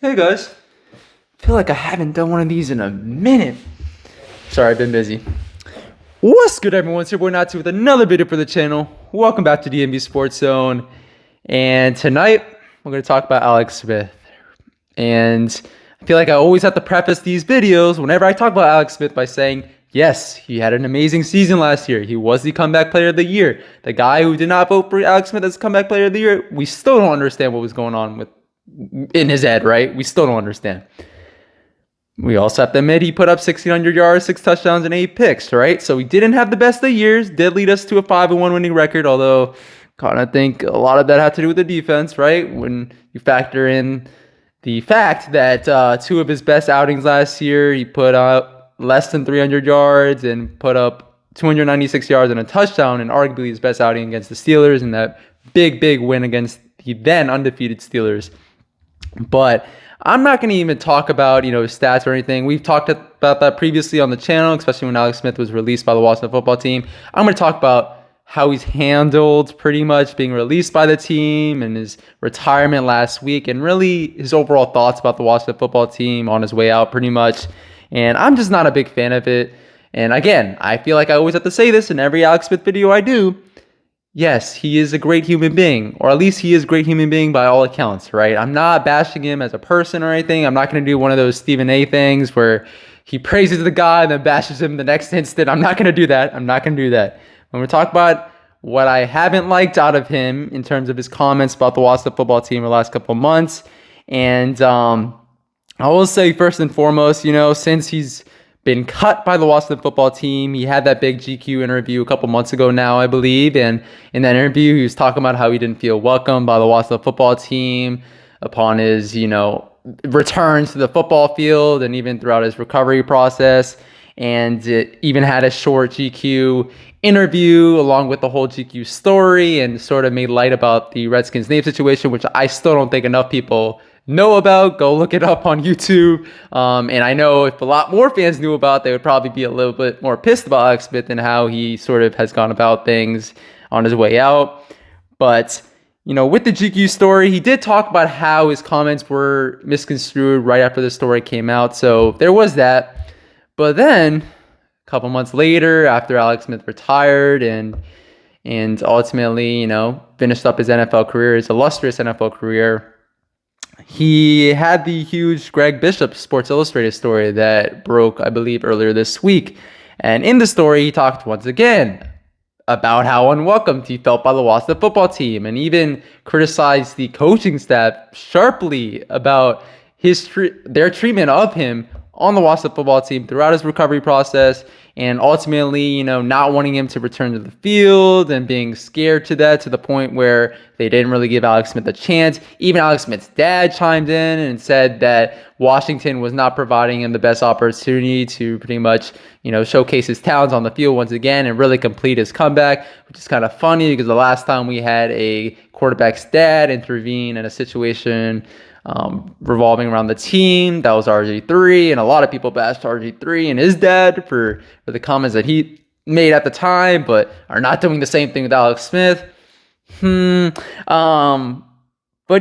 Hey guys, feel like I haven't done one of these in a minute. Sorry, I've been busy. What's good, everyone? It's your boy Nati with another video for the channel. Welcome back to DMV Sports Zone. And tonight, we're going to talk about Alex Smith. And I feel like I always have to preface these videos whenever I talk about Alex Smith by saying, yes, he had an amazing season last year. He was the comeback player of the year. The guy who did not vote for Alex Smith as comeback player of the year, we still don't understand what was going on in his head, right? We still don't understand. We also have to admit he put up 1,600 yards, 6 touchdowns, and 8 picks, right? So he didn't have the best of years, did lead us to a 5-1 winning record, although kind of think a lot of that had to do with the defense, right? When you factor in the fact that two of his best outings last year, he put up less than 300 yards and put up 296 yards and a touchdown, and arguably his best outing against the Steelers and that big win against the then undefeated Steelers. But I'm not going to even talk about, his stats or anything. We've talked about that previously on the channel, especially when Alex Smith was released by the Washington football team. I'm going to talk about how he's handled pretty much being released by the team and his retirement last week and really his overall thoughts about the Washington football team on his way out pretty much. And I'm just not a big fan of it. And again, I feel like I always have to say this in every Alex Smith video I do. Yes, he is a great human being, or at least he is a great human being by all accounts, right? I'm not bashing him as a person or anything. I'm not going to do one of those Stephen A things where he praises the guy and then bashes him the next instant. I'm not going to do that. When we talk about what I haven't liked out of him in terms of his comments about the Washington football team the last couple of months, and I will say first and foremost, since he's been cut by the Washington football team. He had that big GQ interview a couple months ago now, I believe. And in that interview, he was talking about how he didn't feel welcome by the Washington football team upon his, returns to the football field and even throughout his recovery process. And it even had a short GQ interview along with the whole GQ story and sort of made light about the Redskins name situation, which I still don't think enough people know about. Go look it up on YouTube. And I know if a lot more fans knew about, they would probably be a little bit more pissed about Alex Smith and how he sort of has gone about things on his way out. But, with the GQ story, he did talk about how his comments were misconstrued right after the story came out. So there was that. But then a couple months later, after Alex Smith retired and ultimately, finished up his NFL career, his illustrious NFL career, he had the huge Greg Bishop Sports Illustrated story that broke, I believe, earlier this week. And in the story, he talked once again about how unwelcomed he felt by the Washington football team and even criticized the coaching staff sharply about their treatment of him on the Washington football team throughout his recovery process, and ultimately, not wanting him to return to the field and being scared to that to the point where they didn't really give Alex Smith a chance. Even Alex Smith's dad chimed in and said that Washington was not providing him the best opportunity to pretty much, showcase his talents on the field once again and really complete his comeback, which is kind of funny because the last time we had a quarterback's dad intervene in a situation revolving around the team, that was RG3, and a lot of people bashed RG3 and his dad for the comments that he made at the time, but are not doing the same thing with Alex Smith. But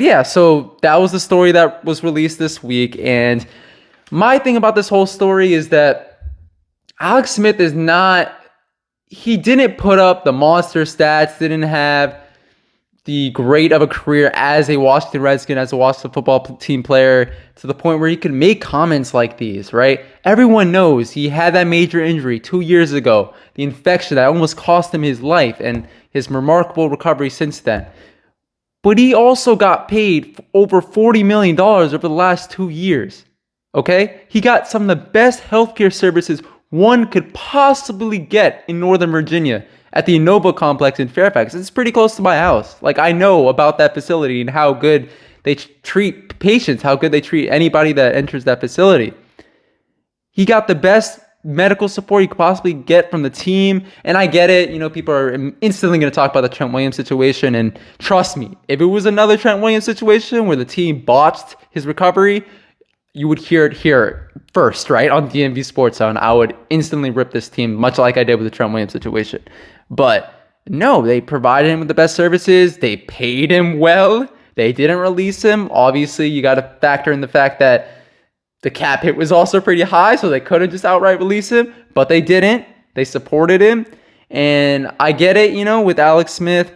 yeah, so that was the story that was released this week, and my thing about this whole story is that Alex Smith he didn't put up the monster stats, didn't have the great of a career as a Washington Redskin, as a Washington football team player, to the point where he could make comments like these, right? Everyone knows he had that major injury 2 years ago, the infection that almost cost him his life and his remarkable recovery since then. But he also got paid over $40 million over the last 2 years, okay? He got some of the best healthcare services one could possibly get in Northern Virginia at the Innova complex in Fairfax. It's pretty close to my house. Like, I know about that facility and how good they treat patients, how good they treat anybody that enters that facility. He got the best medical support you could possibly get from the team. And I get it. People are instantly going to talk about the Trent Williams situation. And trust me, if it was another Trent Williams situation where the team botched his recovery, you would hear it here first, right? On DMV Sports Zone, I would instantly rip this team, much like I did with the Trent Williams situation. But no, they provided him with the best services. They paid him well. They didn't release him. Obviously, you got to factor in the fact that the cap hit was also pretty high, so they couldn't just outright release him, but they didn't. They supported him. And I get it, with Alex Smith.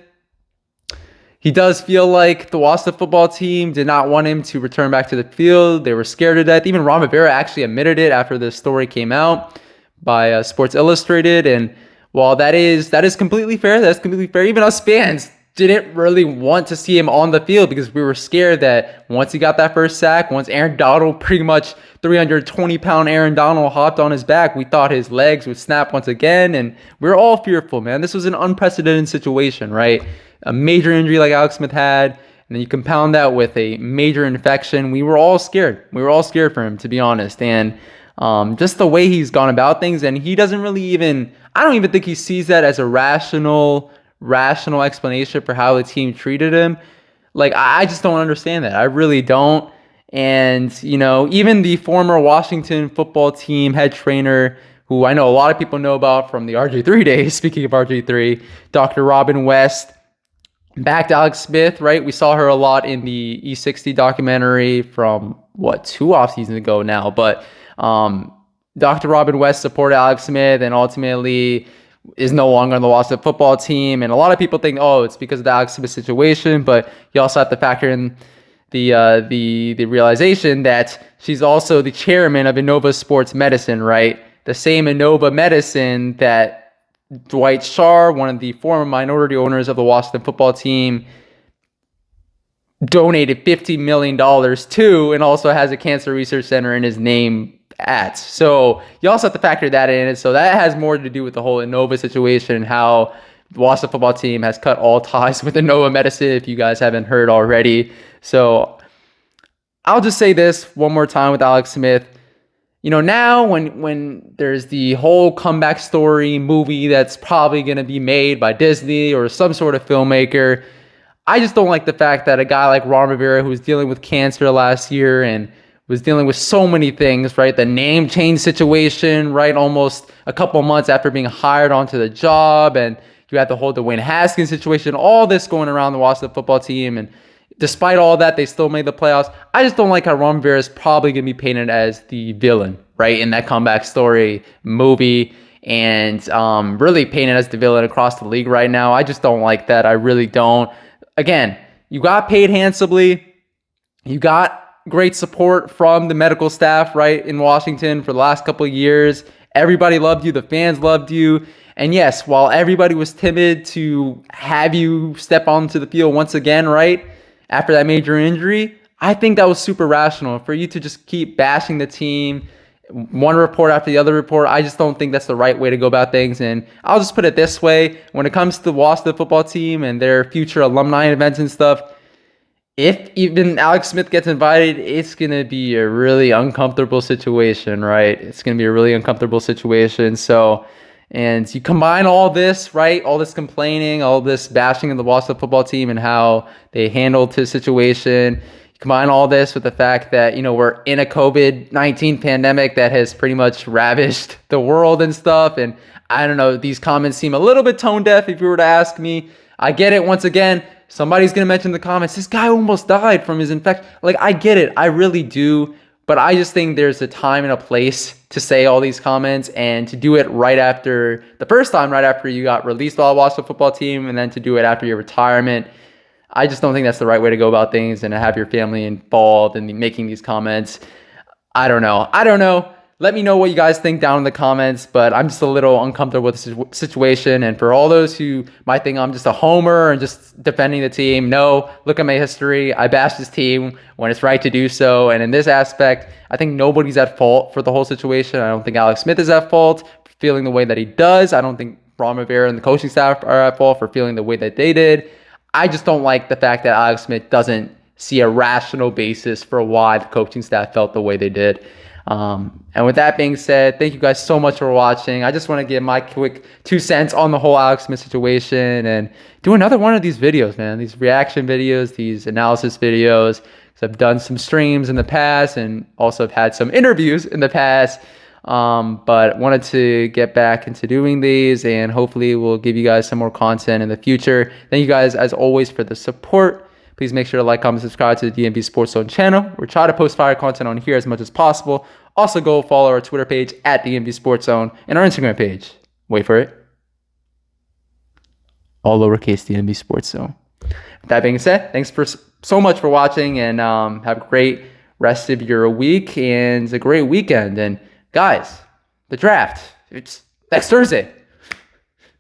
He does feel like the Washington football team did not want him to return back to the field. They were scared to death. Even Ron Rivera actually admitted it after the story came out by Sports Illustrated. And while that is completely fair, that's completely fair. Even us fans didn't really want to see him on the field because we were scared that once he got that first sack, once Aaron Donald, pretty much 320-pound Aaron Donald, hopped on his back, we thought his legs would snap once again. And we were all fearful, man. This was an unprecedented situation, right? A major injury like Alex Smith had, and then you compound that with a major infection. We were all scared. We were all scared for him, to be honest. And just the way he's gone about things, and he doesn't really I don't even think he sees that as a rational explanation for how the team treated him. Like, I just don't understand that. I really don't. And, even the former Washington football team head trainer, who I know a lot of people know about from the RG3 days, speaking of RG3, Dr. Robin West, backed Alex Smith, right? We saw her a lot in the E60 documentary from, 2 off seasons ago now. But Dr. Robin West supported Alex Smith and ultimately is no longer on the Washington football team. And a lot of people think, it's because of the Alex Smith situation. But you also have to factor in the realization that she's also the chairman of Innova Sports Medicine, right? The same Innova Medicine that Dwight Schrute, one of the former minority owners of the Washington football team, donated $50 million to, and also has a cancer research center in his name at. So you also have to factor that in. So that has more to do with the whole Innova situation and how the Washington football team has cut all ties with Innova Medicine, if you guys haven't heard already. So I'll just say this one more time with Alex Smith. Now when there's the whole comeback story movie that's probably going to be made by Disney or some sort of filmmaker, I just don't like the fact that a guy like Ron Rivera, who was dealing with cancer last year and was dealing with so many things, right? The name change situation, right? Almost a couple months after being hired onto the job, and you had the whole Dwayne Haskins situation, all this going around the Washington football team, and despite all that, they still made the playoffs. I just don't like how Ron Rivera is probably going to be painted as the villain, right, in that comeback story movie, and really painted as the villain across the league right now. I just don't like that. I really don't. Again, you got paid handsomely. You got great support from the medical staff, right, in Washington for the last couple of years. Everybody loved you. The fans loved you. And yes, while everybody was timid to have you step onto the field once again, right, after that major injury, I think that was super rational. For you to just keep bashing the team, one report after the other report, I just don't think that's the right way to go about things. And I'll just put it this way. When it comes to the Washington football team and their future alumni events and stuff, if even Alex Smith gets invited, it's going to be a really uncomfortable situation, right? It's going to be a really uncomfortable situation. So, and you combine all this, right? All this complaining, all this bashing of the Washington football team and how they handled his situation. You combine all this with the fact that, we're in a COVID-19 pandemic that has pretty much ravished the world and stuff. And I don't know, these comments seem a little bit tone deaf if you were to ask me. I get it. Once again, somebody's going to mention in the comments, this guy almost died from his infection. Like, I get it. I really do. But I just think there's a time and a place to say all these comments and to do it right after the first time, right after you got released by the Washington football team, and then to do it after your retirement. I just don't think that's the right way to go about things, and to have your family involved in making these comments. I don't know. Let me know what you guys think down in the comments, but I'm just a little uncomfortable with the situation. And for all those who might think I'm just a homer and just defending the team, no, look at my history. I bash this team when it's right to do so. And in this aspect, I think nobody's at fault for the whole situation. I don't think Alex Smith is at fault for feeling the way that he does. I don't think Ron Rivera and the coaching staff are at fault for feeling the way that they did. I just don't like the fact that Alex Smith doesn't see a rational basis for why the coaching staff felt the way they did. And with that being said, thank you guys so much for watching. I just want to give my quick 2 cents on the whole Alex Smith situation and do another one of these videos, man. These reaction videos, these analysis videos. Because I've done some streams in the past and also have had some interviews in the past. But wanted to get back into doing these, and hopefully we'll give you guys some more content in the future. Thank you guys as always for the support. Please make sure to like, comment, subscribe to the DMV Sports Zone channel. We're trying to post fire content on here as much as possible. Also, go follow our Twitter page at DMV Sports Zone and our Instagram page. Wait for it. All lowercase DMV Sports Zone. With that being said, thanks so much for watching, and have a great rest of your week and a great weekend. And guys, the draft, it's next Thursday.